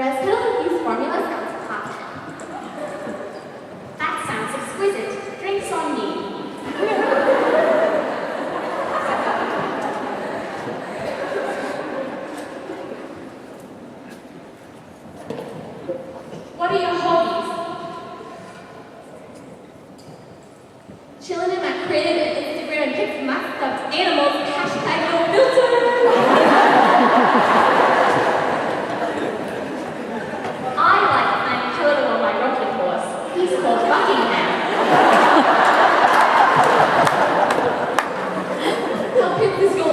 Res pill-infused formula sounds hot. That sounds exquisite. Drinks on me. What are your hobbies? Chilling in my crib and Instagram pics of my stuffed animals. Hashtag no filter. I like playing Pillow on my rocking horse. He's called Buckingham. How big is your